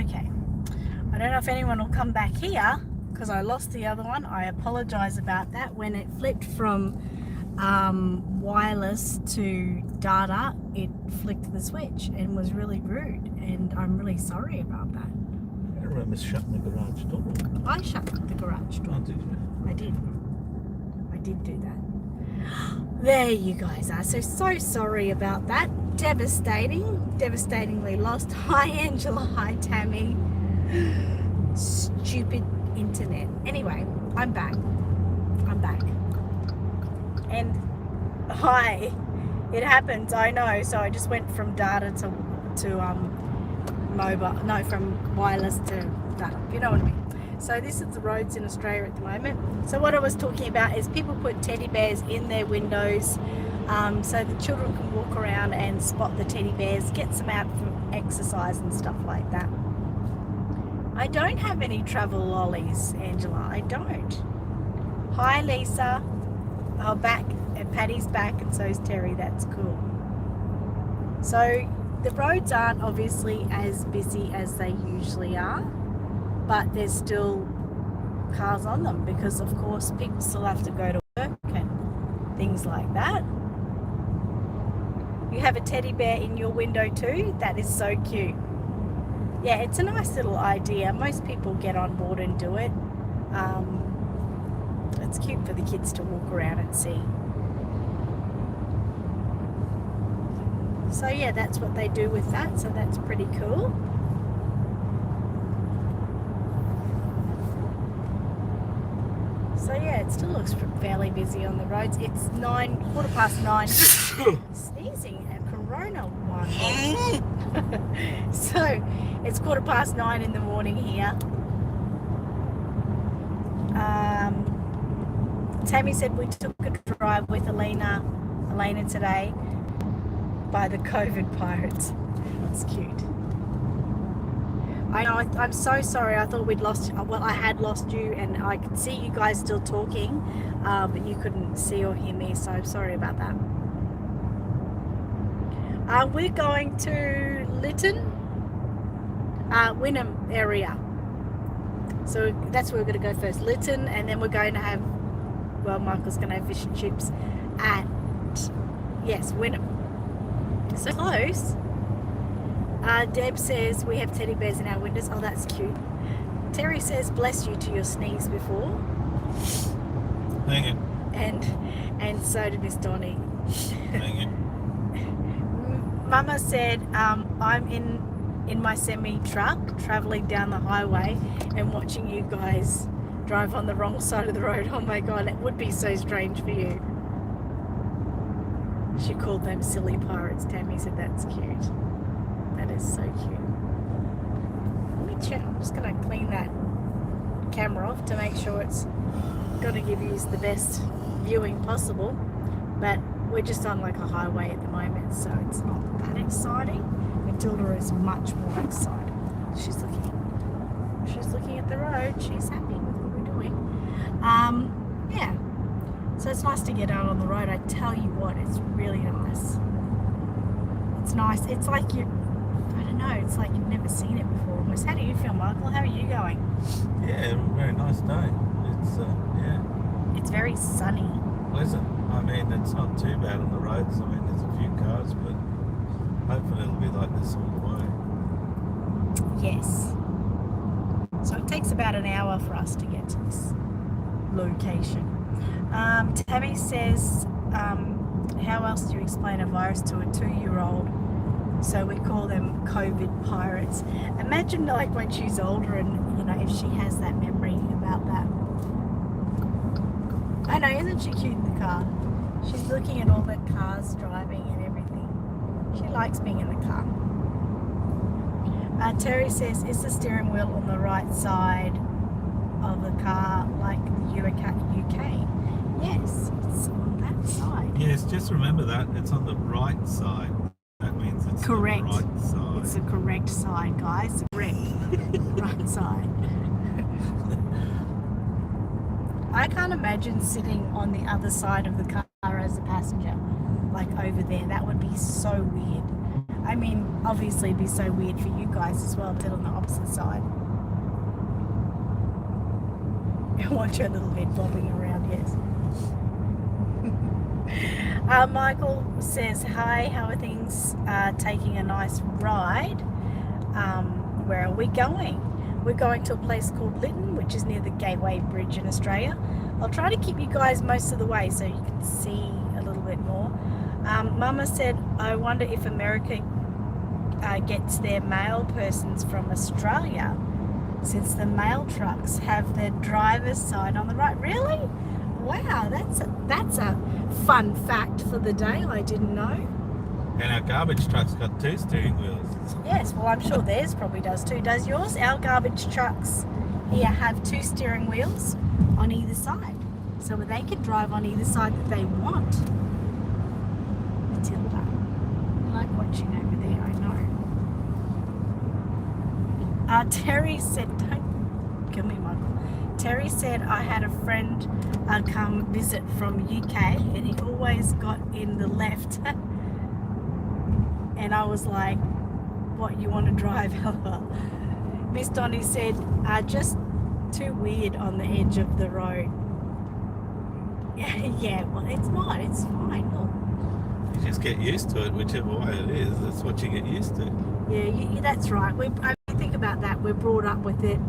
Okay. I don't know if anyone will come back here because I lost the other one. I apologize about that. When it flipped from wireless to data, it flicked the switch and was really rude, and I'm really sorry about that. I remember shutting the garage door. I shut the garage door. Oh, did you? I did do that. There you guys are. So sorry about that. Devastatingly lost. Hi Angela, hi Tammy. Stupid internet. Anyway, I'm back. And hi, it happens, I know. So I just went from data to mobile, no, from wireless to data. You know what I mean? So this is the roads in Australia at the moment. So what I was talking about is people put teddy bears in their windows, so the children can walk around and spot the teddy bears, get some out for exercise and stuff like that. I don't have any travel lollies, Angela. I don't. Hi Lisa. Oh, back, and Patty's back, and so is Terry. That's cool. So the roads aren't obviously as busy as they usually are, but there's still cars on them because, of course, people still have to go to work and things like that. You have a teddy bear in your window too? That is so cute. Yeah, it's a nice little idea. Most people get on board and do it. It's cute for the kids to walk around and see. So yeah, that's what they do with that. So that's pretty cool. So yeah, it still looks fairly busy on the roads. It's 9:15. Sneezing at Corona one. So it's 9:15 in the morning here. Tammy said we took a drive with Elena today by the COVID pirates. That's cute. I know, I'm so sorry. I thought we'd lost, well, I had lost you, and I could see you guys still talking, but you couldn't see or hear me, so I'm sorry about that. We're going to Lytton, Wynnum area. So that's where we're going to go first. Lytton, and then we're going to have, well, Michael's going to have fish and chips at, yes, Wynnum. So close. Deb says we have teddy bears in our windows. Oh, that's cute. Terry says bless you to your sneeze before. Thank you. And so did Miss Donnie. Thank you. Mama said I'm in my semi truck traveling down the highway and watching you guys drive on the wrong side of the road. Oh my god, it would be so strange for you. She called them silly pirates. Tammy said that's cute. That is so cute. Let me check. I'm just going to clean that camera off to make sure it's going to give you the best viewing possible. But we're just on like a highway at the moment, so it's not that exciting. Matilda is much more excited. She's looking at the road. She's happy with what we're doing. Yeah. So it's nice to get out on the road. I tell you what, it's really nice. It's nice. It's like I don't know, it's like you've never seen it before almost. How do you feel, Michael? How are you going? Yeah, very nice day. It's, yeah. It's very sunny. Pleasant. I mean, it's not too bad on the roads. I mean, there's a few cars, but hopefully it'll be like this all the way. Yes. So it takes about an hour for us to get to this location. Tammy says, how else do you explain a virus to a 2-year-old? So we call them COVID pirates. Imagine like when she's older and, you know, if she has that memory about that. I know, isn't she cute in the car? She's looking at all the cars driving and everything. She likes being in the car. Terry says, is the steering wheel on the right side of the car like the UK? Yes, it's on that side. Yes, just remember that. It's on the right side. That means it's correct. On the right side. It's the correct side, guys. Correct. Right side. I can't imagine sitting on the other side of the car as a passenger, like over there. That would be so weird. I mean, obviously it'd be so weird for you guys as well, to on the opposite side. Watch your little head bobbing around, yes. Michael says, hi, how are things? Taking a nice ride. Where are we going? We're going to a place called Lytton, which is near the Gateway Bridge in Australia. I'll try to keep you guys most of the way so you can see a little bit more. Mama said, I wonder if America gets their mail persons from Australia, since the mail trucks have the driver's side on the right. Really? Wow, that's a fun fact for the day. I didn't know. And our garbage truck's got 2 steering wheels. Yes, well, I'm sure theirs probably does too. Does yours? Our garbage trucks here have 2 steering wheels on either side, so they can drive on either side that they want. Matilda, I like watching over there, I know. Terry said, don't kill me, Michael. Terry said, I had a friend come visit from UK and he always got in the left. And I was like, what, you want to drive? Miss Donnie said, just too weird on the edge of the road. Yeah, well, it's not. It's fine. Look. You just get used to it, whichever way it is. That's what you get used to. Yeah, that's right. I mean, think about that. We're brought up with it.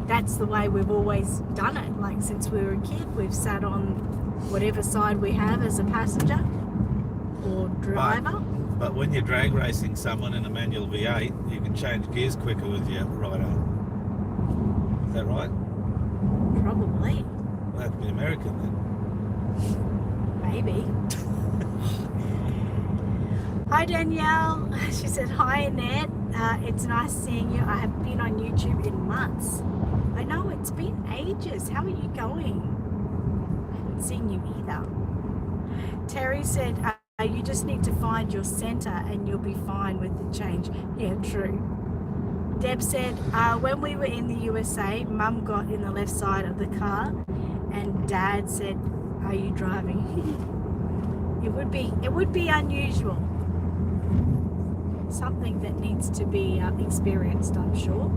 That's the way we've always done it. Like, since we were a kid, we've sat on whatever side we have as a passenger or driver. But when you're drag racing someone in a manual V8, you can change gears quicker with your right arm. Is that right? Probably. Well, that'd be American then. Maybe. Hi Danielle. She said, hi Annette. It's nice seeing you. I have been on YouTube in months. I know, it's been ages. How are you going? I haven't seen you either. Terry said, you just need to find your center and you'll be fine with the change. Yeah, true. Deb said, when we were in the USA, Mum got in the left side of the car and Dad said, are you driving? It would be unusual. Something that needs to be experienced, I'm sure.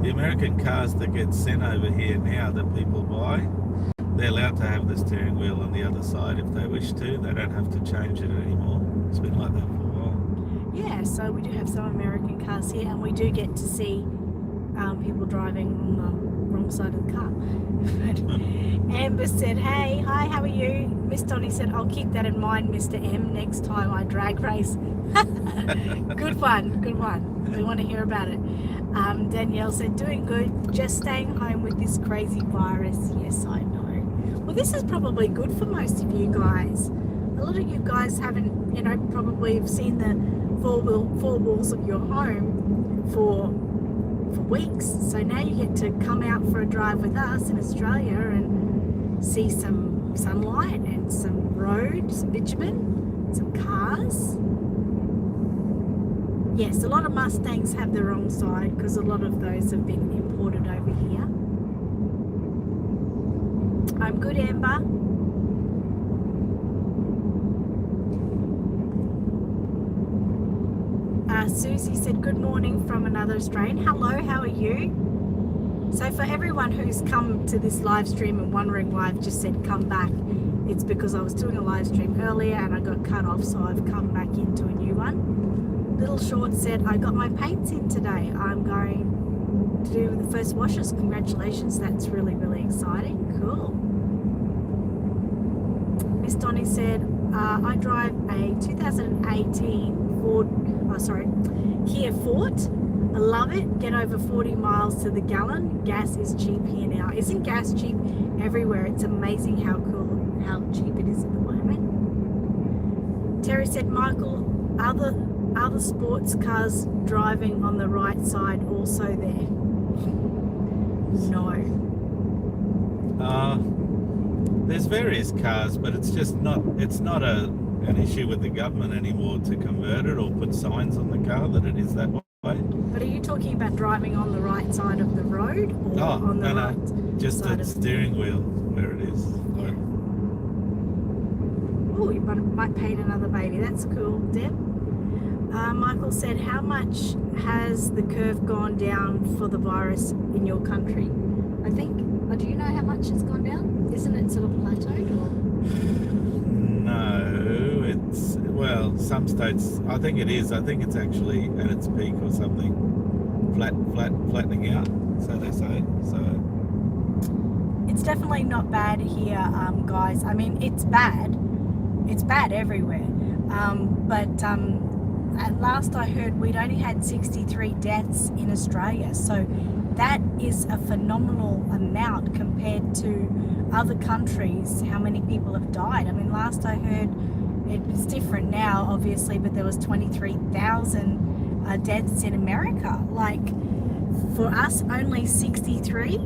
The American cars that get sent over here now that people buy, they're allowed to have the steering wheel on the other side if they wish to. They don't have to change it anymore. It's been like that for a while. Yeah, so we do have some American cars here, and we do get to see people driving on the wrong side of the car. Amber said, hey, hi, how are you? Miss Donnie said, I'll keep that in mind, Mr. M, next time I drag race. Good one. We want to hear about it. Danielle said, doing good, just staying home with this crazy virus. Yes, I know. Well, this is probably good for most of you guys. A lot of you guys haven't, probably have seen the four walls of your home for weeks. So now you get to come out for a drive with us in Australia and see some sunlight and some road, some bitumen, some cars. Yes, a lot of Mustangs have the wrong side because a lot of those have been imported over here. I'm good, Amber. Susie said, good morning from another Australian. Hello, how are you? So for everyone who's come to this live stream and wondering why I've just said come back, it's because I was doing a live stream earlier and I got cut off, so I've come back into a new one. Little Short said, I got my paints in today. I'm going to do the first washes. Congratulations, that's really, really exciting. Cool. Miss Donnie said, I drive a 2018 Kia Forte. I love it. Get over 40 miles to the gallon. Gas is cheap here now. Isn't gas cheap everywhere? It's amazing how cheap it is at the moment. Terry said, Michael, other sports cars driving on the right side also there? No. There's various cars, but it's not an issue with the government anymore to convert it or put signs on the car that it is that way. But are you talking about driving on the right side of the road or on the right just side the of steering wheel where it is. Yeah. Oh, you might paint another baby. That's cool, Deb. Michael said, how much has the curve gone down for the virus in your country? I think, do you know how much it's gone down? Isn't it sort of plateaued? Or? No, it's, well, some states, I think it is. I think it's actually at its peak or something. Flattening out, so they say. So it's definitely not bad here, guys. I mean, it's bad. It's bad everywhere. But at last I heard we'd only had 63 deaths in Australia. So that is a phenomenal amount compared to other countries, how many people have died. I mean, last I heard, it's different now, obviously, but there was 23,000 deaths in America. Like, for us, only 63.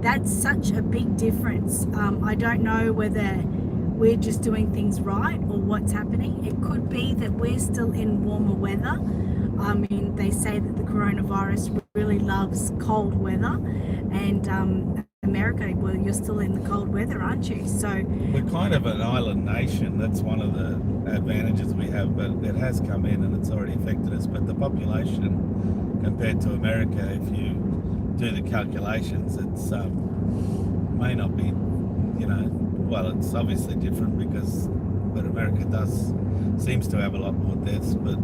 That's such a big difference. I don't know whether we're just doing things right or what's happening. It could be that we're still in warmer weather. I mean, they say that the coronavirus really loves cold weather, and America, well, you're still in the cold weather, aren't you? So we're kind of an island nation. That's one of the advantages we have, but it has come in and it's already affected us. But the population compared to America, if you do the calculations, it's may not be, well, it's obviously different but America seems to have a lot more deaths, but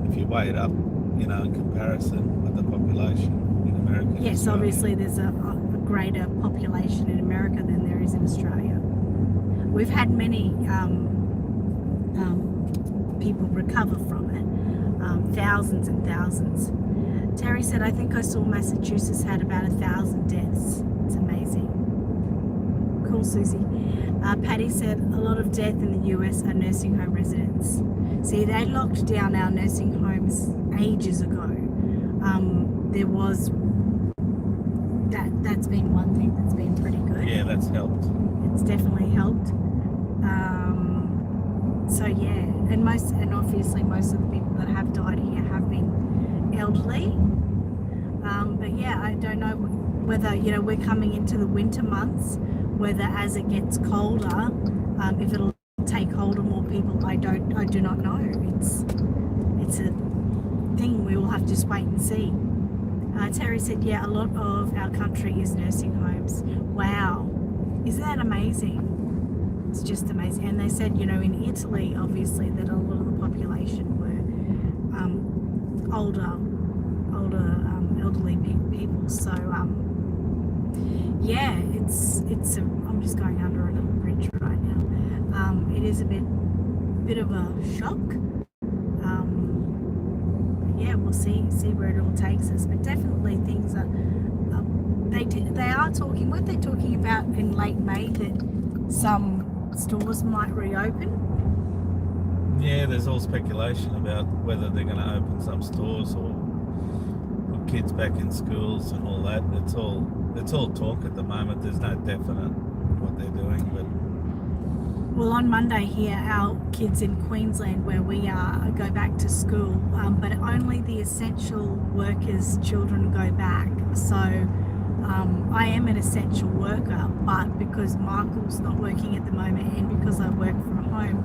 if you weigh it up, in comparison with the population in America. Yes, obviously there's a greater population in America than there is in Australia. We've had many people recover from it, thousands and thousands. Terry said, I think I saw Massachusetts had about 1,000 deaths. It's amazing. Cool, Susie. Patty said, a lot of death in the US are nursing home residents. See, they locked down our nursing homes ages ago. There was, that's been one thing that's been pretty good. Yeah, that's helped. It's definitely helped. So yeah, and obviously most of the people that have died here have been elderly. But yeah, I don't know whether, we're coming into the winter months, whether as it gets colder, if it'll take hold of more people, I do not know. It's a thing, we will have to just wait and see. Terry said, yeah, a lot of our country is nursing homes. Wow, isn't that amazing? It's just amazing. And they said, in Italy, obviously, that a lot of the population were older elderly people. So yeah, I'm just going under a little bridge right now. It is a bit of a shock. Yeah, we'll see where it all takes us, but definitely things are they are talking, weren't they talking about in late May that some stores might reopen? Yeah, there's all speculation about whether they're going to open some stores or put kids back in schools and all that. It's all talk at the moment. There's no definite what they're doing, but well, on Monday here, our kids in Queensland, where we are, go back to school, but only the essential workers' children go back. So I am an essential worker, but because Michael's not working at the moment and because I work from home,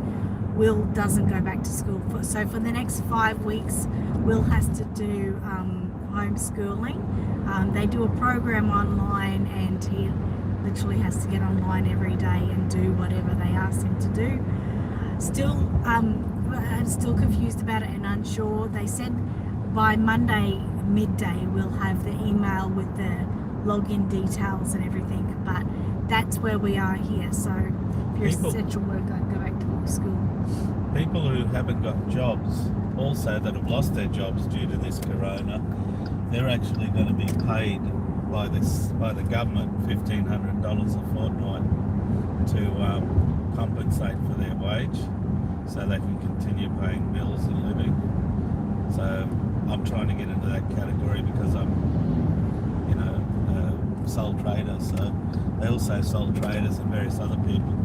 Will doesn't go back to school. So for the next 5 weeks, Will has to do homeschooling. They do a program online and he literally has to get online every day and do whatever they ask him to do. I'm still confused about it and unsure. They said by Monday midday we'll have the email with the login details and everything, but that's where we are here. So if you're an essential worker, go back to school. People who haven't got jobs also that have lost their jobs due to this corona, they're actually going to be paid by the government $1,500 a fortnight to compensate for their wage, so they can continue paying bills and living. So I'm trying to get into that category because I'm, a sole trader. So they also sole traders and various other people.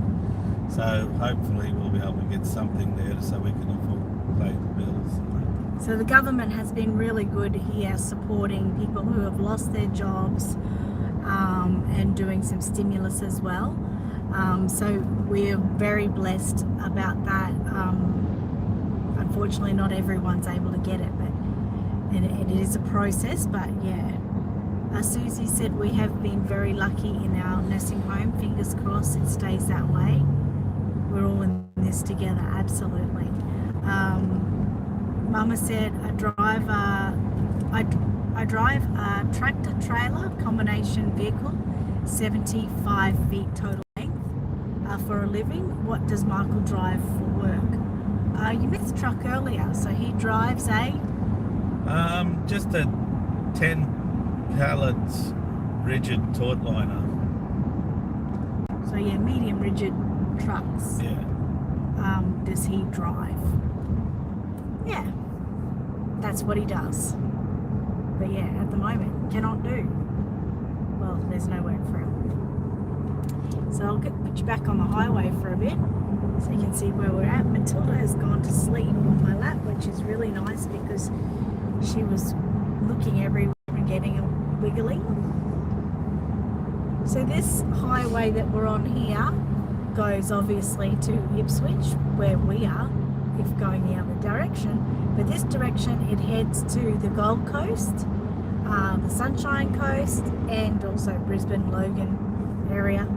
So hopefully we'll be able to get something there so we can afford to pay the bills. So the government has been really good here supporting people who have lost their jobs, and doing some stimulus as well. So we're very blessed about that. Unfortunately, not everyone's able to get it, but it is a process. But yeah, Susie said we have been very lucky in our nursing home. Fingers crossed it stays that way. We're all in this together, absolutely. Mama said I drive a tractor trailer combination vehicle, 75 feet total length, for a living. What does Michael drive for work? You missed the truck earlier, so he drives just a 10 pallets rigid taut liner. So yeah, medium rigid trucks. Yeah. Does he drive? Yeah, that's what he does. But yeah, at the moment, cannot do. Well, there's no work for him. So I'll put you back on the highway for a bit so you can see where we're at. Matilda has gone to sleep on my lap, which is really nice because she was looking everywhere and getting a wiggling. So this highway that we're on here goes obviously to Ipswich, where we are, if going the other direction. But this direction, it heads to the Gold Coast, the Sunshine Coast, and also Brisbane, Logan area.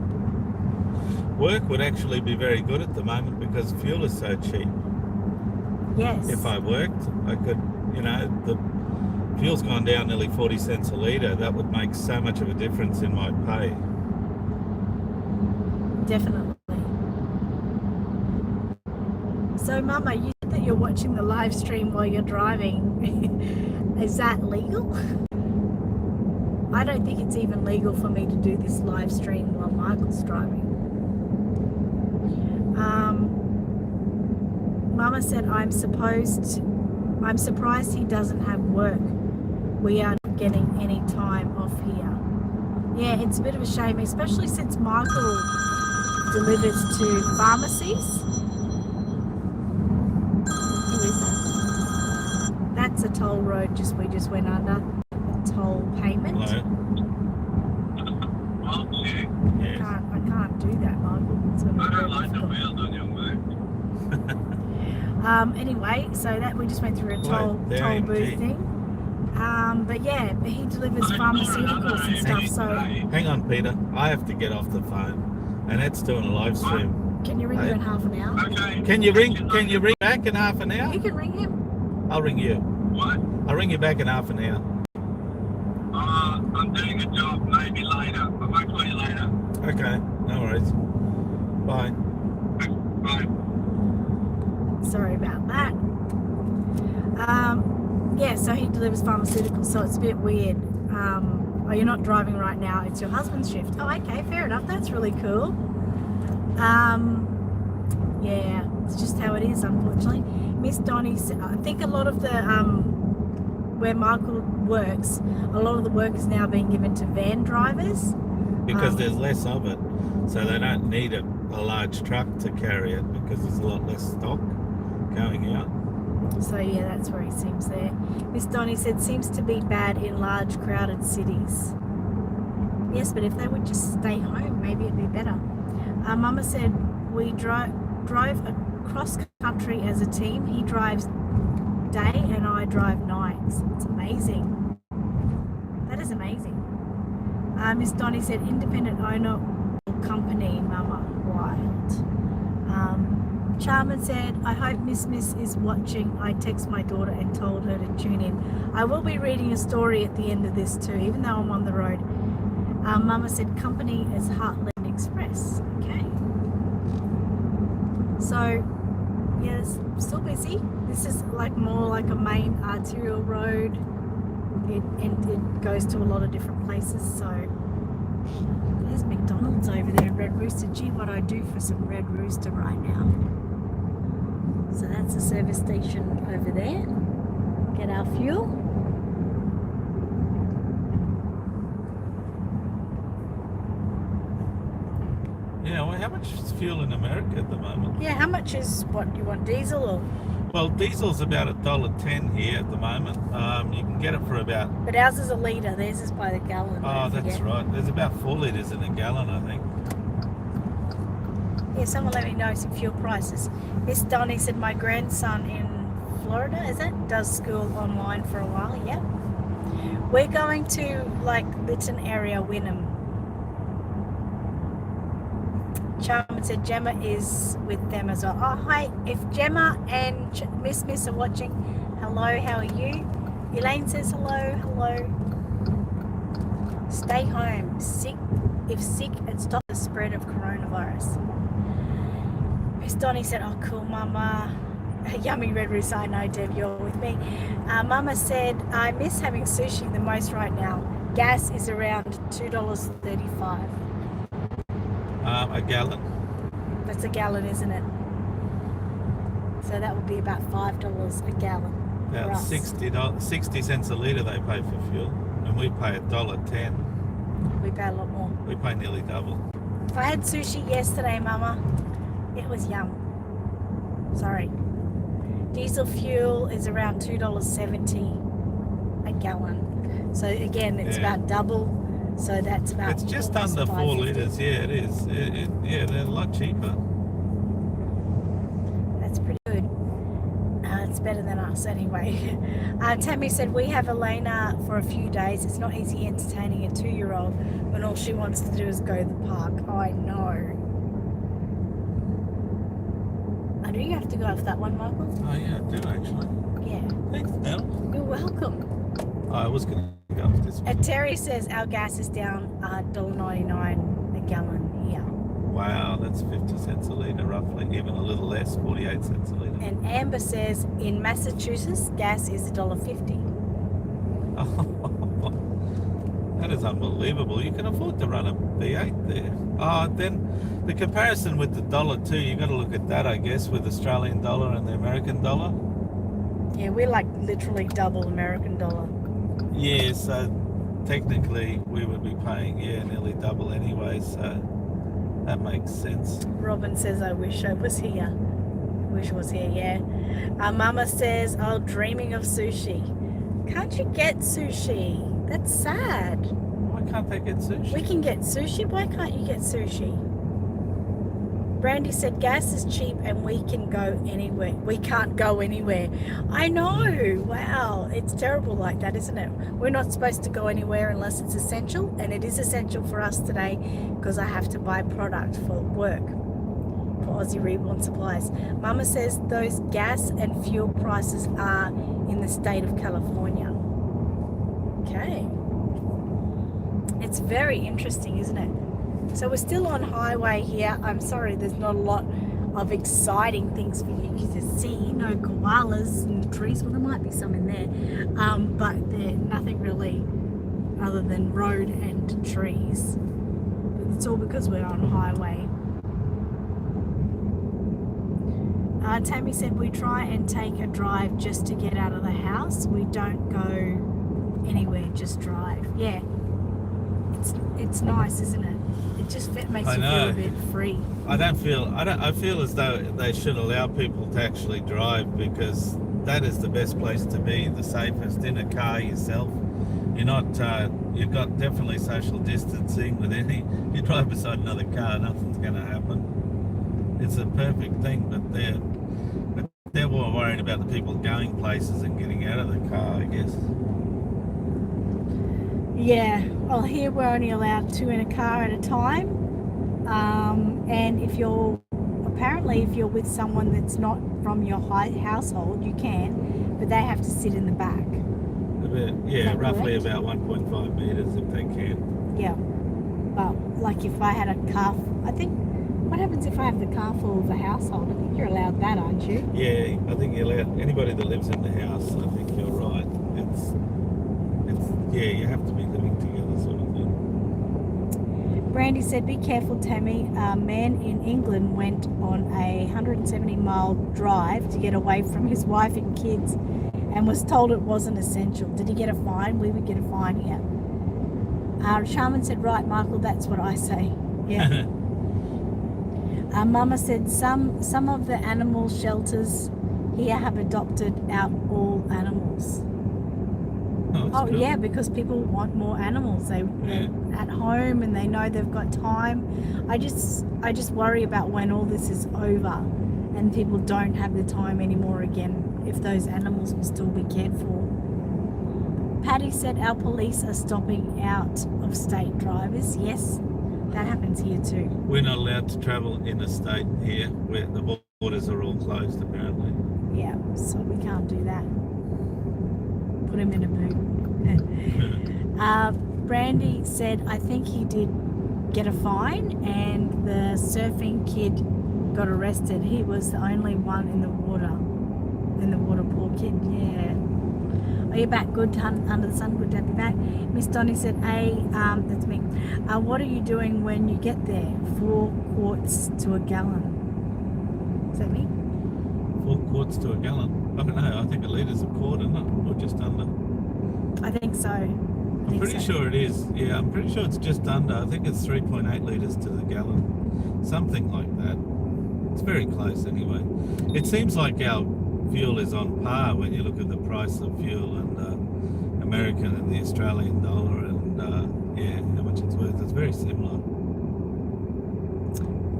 Work would actually be very good at the moment because fuel is so cheap. Yes. If I worked, I could, the fuel's gone down nearly 40 cents a litre. That would make so much of a difference in my pay. Definitely. So, Mama, you said that you're watching the live stream while you're driving. Is that legal? I don't think it's even legal for me to do this live stream while Michael's driving. Mama said, I'm surprised he doesn't have work. We are not getting any time off here. Yeah, it's a bit of a shame, especially since Michael delivers to pharmacies. Who is that? That's a toll road we just went under. A toll payment. Hello? Yes. I can't do that, Michael. It's gonna be very difficult. Anyway, so that we just went through a toll booth thing. But yeah, he delivers pharmaceuticals and stuff. So Hang on, Peter. I have to get off the phone. Annette's doing a live stream. can you ring you in half an hour? Okay. Can you ring back in half an hour? You can ring him. I'll ring you. What? I'll ring you back in half an hour. I'm doing a job, maybe later. I might call you later. Okay, no worries. Bye. Bye. Sorry about that. Yeah, so he delivers pharmaceuticals, so it's a bit weird. Oh, you're not driving right now, it's your husband's shift. Oh, okay, fair enough, that's really cool. Yeah, it's just how it is, unfortunately. Miss Donnie, I think a lot of the, where Michael works, a lot of the work is now being given to van drivers. Because there's less of it, so they don't need a large truck to carry it because there's a lot less stock going out. So yeah, that's where he seems there. Miss Donnie said, seems to be bad in large crowded cities. Yes, but if they would just stay home, maybe it'd be better. Mama said, we drive across country as a team. He drives day and I drive nights. It's amazing. That is amazing. Miss Donnie said, independent owner company, Mama. Wild. Charmin said, I hope Miss is watching. I text my daughter and told her to tune in. I will be reading a story at the end of this too, even though I'm on the road. Mama said, company is Heartland Express. Okay. So, yes, still busy. This is more like a main arterial road. It goes to a lot of different places. So, there's McDonald's over there in Red Rooster. Gee, what I do for some Red Rooster right now. So that's the service station over there. Get our fuel. Yeah, well, how much is fuel in America at the moment? Yeah, how much is what? You want diesel or Well, diesel's about $1.10 here at the moment. You can get it for about. But ours is a litre. Theirs is by the gallon. Oh, that's right. There's about 4 litres in a gallon, I think. Yeah, someone let me know some fuel prices. Miss Donnie said my grandson in Florida, is it? Does school online for a while, yeah. We're going to like Lytton area, Wynnum. Charmin said Gemma is with them as well. Oh, hi. If Gemma and Miss are watching, hello, how are you? Elaine says hello, hello. Stay home, if sick, and stop the spread of coronavirus. Miss Donnie said, oh, cool, Mama. Yummy red rooster, I know, Deb, you're with me. Mama said, I miss having sushi the most right now. Gas is around $2.35. A gallon. That's a gallon, isn't it? So that would be about $5 a gallon. About $60, 60 cents a litre they pay for fuel, and we pay $1.10. We pay a lot more. We pay nearly double. If I had sushi yesterday, Mama, it was yum. Sorry. Diesel fuel is around $2.70 a gallon. So again, it's about double. So that's about. It's just under 4 litres. Yeah, it is. Yeah, they're a lot cheaper. That's pretty good. It's better than us anyway. Tammy said we have Elena for a few days. It's not easy entertaining a 2-year-old when all she wants to do is go to the park. Oh, I know. I know you have to go off that one, Michael. Oh yeah, I do actually. Yeah. Thanks, Nell. You're welcome. I was going to go off this one. And Terry says our gas is down $1.99 a gallon here. Wow, that's 50 cents a litre roughly, even a little less, 48 cents a litre. And Amber says in Massachusetts, gas is $1.50. That is unbelievable. You can afford to run a V8 there. Then the comparison with the $1 you got to look at that, I guess, with Australian dollar and the American dollar. Yeah, we're like literally double American dollar. Yeah, so technically we would be paying, nearly double anyway, so that makes sense. Robin says, I wish I was here. Wish I was here, yeah. Mama says, oh, dreaming of sushi. Can't you get sushi? That's sad. Why can't they get sushi? We can get sushi. Why can't you get sushi? Brandy said gas is cheap and we can go anywhere. We can't go anywhere. I know. Wow. It's terrible like that, isn't it? We're not supposed to go anywhere unless it's essential. And it is essential for us today because I have to buy product for work. For Aussie Reborn supplies. Mama says those gas and fuel prices are in the state of California. Okay. It's very interesting, isn't it? So we're still on highway here. I'm sorry, there's not a lot of exciting things for you to see. No koalas in the trees. Well, there might be some in there. But they're nothing really other than road and trees. It's all because we're on highway. Tammy said we try and take a drive just to get out of the house. We don't go anywhere, just drive. Yeah. It's nice, isn't it? It just makes you feel a bit free. I feel as though they should allow people to actually drive because that is the best place to be, the safest. In a car yourself, you're not. You've got definitely social distancing with any. You drive beside another car, nothing's going to happen. It's a perfect thing, but they're more worried about the people going places and getting out of the car, I guess. Yeah, well, here we're only allowed 2 in a car at a time, and if you're with someone that's not from your household, you can, but they have to sit in the back. Roughly about 1.5 meters if they can. Yeah, well, like if I had a car, I think, what happens if I have the car full of a household? I think you're allowed that, aren't you? Yeah, I think you're allowed, anybody that lives in the house, I think you're right. You have to be living together sort of thing. Brandy said, be careful, Tammy. A man in England went on a 170-mile drive to get away from his wife and kids and was told it wasn't essential. Did he get a fine? We would get a fine here. Charmin said, right, Michael, that's what I say. Yeah. Mama said some of the animal shelters here have adopted out all animals. Oh, that's cool. Yeah, because people want more animals. They're at home and they know they've got time. I just worry about when all this is over and people don't have the time anymore again, if those animals will still be cared for. Patty said our police are stopping out of state drivers. Yes, that happens here too. We're not allowed to travel in the state here, where the borders are all closed apparently. Yeah, so we can't do that. Put him in a boot. Brandy said, I think he did get a fine and the surfing kid got arrested. He was the only one in the water. Poor kid. Yeah. Are you back? Good, under the sun. Good to have you back. Miss Donnie said, that's me. What are you doing when you get there? 4 quarts to a gallon. Is that me? 4 quarts to a gallon. I don't know. I think a litre's a quart, isn't it? Or just under. I think so. I'm pretty sure it is. Yeah, I'm pretty sure it's just under. I think it's 3.8 litres to the gallon. Something like that. It's very close anyway. It seems like our fuel is on par when you look at the price of fuel and American and the Australian dollar and how much it's worth. It's very similar.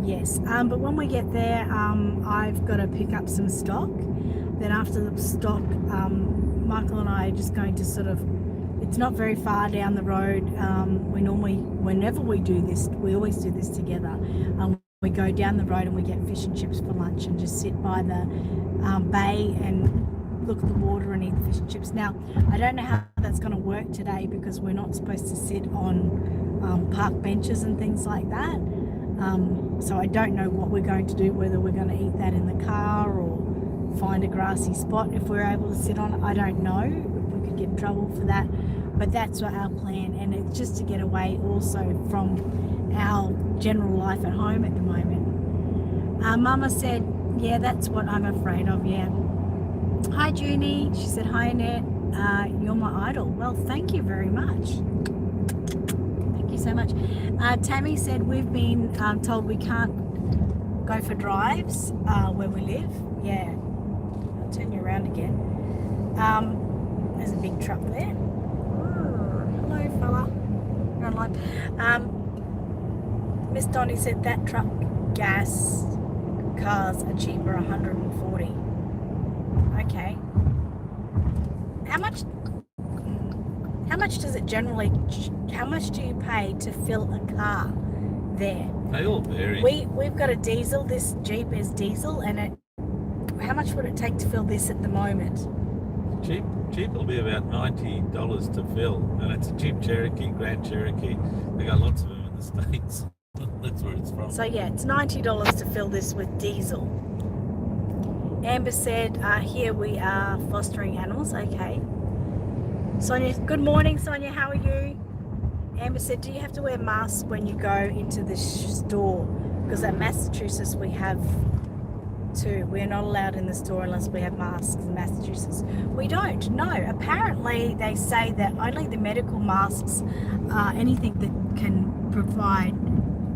Yes, but when we get there, I've got to pick up some stock. Then after the stock, Michael and I are just going to it's not very far down the road. We normally, whenever we do this, we always do this together. We go down the road and we get fish and chips for lunch and just sit by the bay and look at the water and eat the fish and chips. Now, I don't know how that's going to work today because we're not supposed to sit on park benches and things like that. So I don't know what we're going to do, whether we're going to eat that in the car or find a grassy spot if we're able to sit on it. I don't know if we could get in trouble for that, but that's our plan, and it's just to get away also from our general life at home at the moment. Mama said, yeah, that's what I'm afraid of. Yeah. Hi Junie. She said, hi Annette, you're my idol. Well, thank you very much. Thank you so much. Tammy said, we've been told we can't go for drives where we live. Yeah, I'll turn you around again. There's a big truck there. Hello fella, you're online. Miss Donnie said that truck gas cars are cheaper, 140. Okay. How much does it generally, how much do you pay to fill a car there? They all vary. We've got a diesel, this Jeep is diesel, and how much would it take to fill this at the moment? Jeep will be about $90 to fill, and it's a Jeep Cherokee, Grand Cherokee. They got lots of them in the States. That's where it's from. So yeah, it's $90 to fill this with diesel. Amber said, here we are fostering animals. Okay. Sonia, good morning Sonia, how are you? Amber said, do you have to wear masks when you go into the store? Because at Massachusetts we have to. We're not allowed in the store unless we have masks in Massachusetts. We don't. No. Apparently they say that only the medical masks are anything that can provide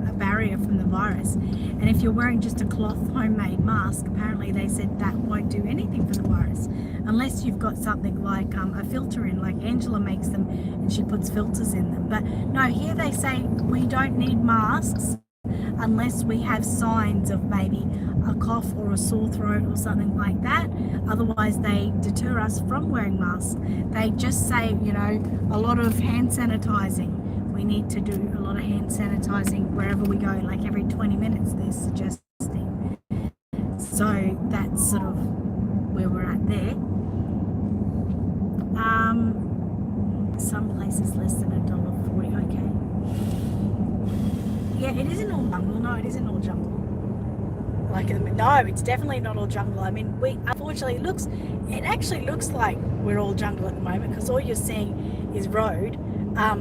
a barrier from the virus. And if you're wearing just a cloth homemade mask, apparently they said that won't do anything for the virus. Unless you've got something like a filter in, like Angela makes them and she puts filters in them. But no, here they say we don't need masks unless we have signs of maybe a cough or a sore throat or something like that. Otherwise they deter us from wearing masks. They just say, you know, a lot of hand sanitizing. We need to do a lot of hand sanitizing wherever we go, like every 20 minutes they're suggesting. So that's sort of where we're at there. Some places less than $1.40. Okay. Yeah, it isn't all jungle. No, it isn't all jungle. No, it's definitely not all jungle. I mean, unfortunately it actually looks like we're all jungle at the moment because all you're seeing is road.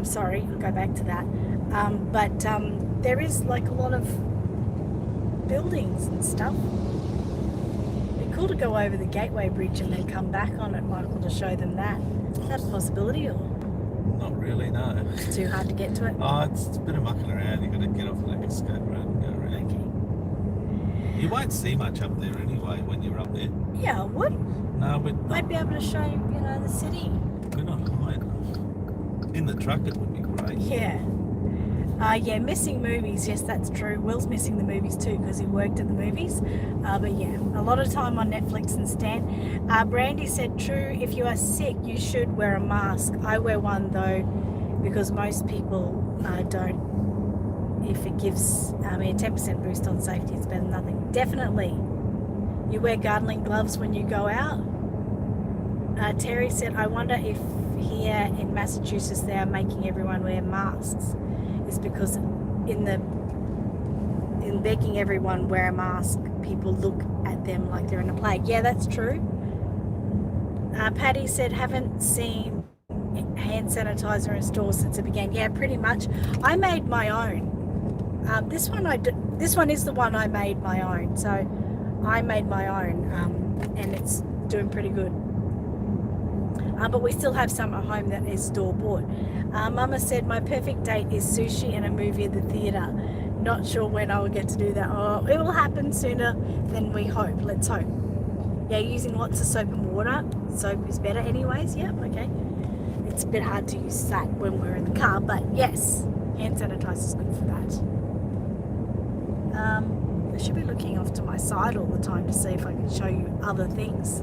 Sorry, I'll go back to that. But there is like a lot of buildings and stuff. It'd be cool to go over the Gateway Bridge and then come back on it, Michael, to show them that. Is that a possibility or? Not really, no. It's too hard to get to it? Oh, it's a bit of mucking around. You've got to get off the escape road and go around. Okay. You won't see much up there anyway when you're up there. Yeah, I would. No, we're I'd be able to show you know the city. not high enough. In the truck it would be great. Yeah. Yeah, missing movies. Yes, that's true. Will's missing the movies too because he worked at the movies. But yeah, a lot of time on Netflix and Stan. Brandy said, true, if you are sick, you should wear a mask. I wear one though because most people don't. If it gives a 10% boost on safety, it's better than nothing. Definitely. You wear gardening gloves when you go out. Terry said, I wonder if here in Massachusetts they are making everyone wear masks. It's because in making everyone wear a mask, people look at them like they're in a plague. Yeah, that's true. Patty said, haven't seen hand sanitizer in stores since it began. Yeah, pretty much. I made my own. This one is the one I made my own. So I made my own, and it's doing pretty good. But we still have some at home that is store bought. Mama said my perfect date is sushi and a movie at the theatre. Not sure when I will get to do that. Oh, it will happen sooner than we hope. Let's hope. Yeah, using lots of soap and water. Soap is better anyways. Yeah, okay. It's a bit hard to use that when we're in the car, but yes, hand sanitizer is good for that. I should be looking off to my side all the time to see if I can show you other things.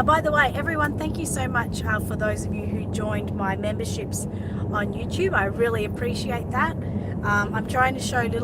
By the way, everyone, thank you so much for those of you who joined my memberships on YouTube. I really appreciate that. I'm trying to show little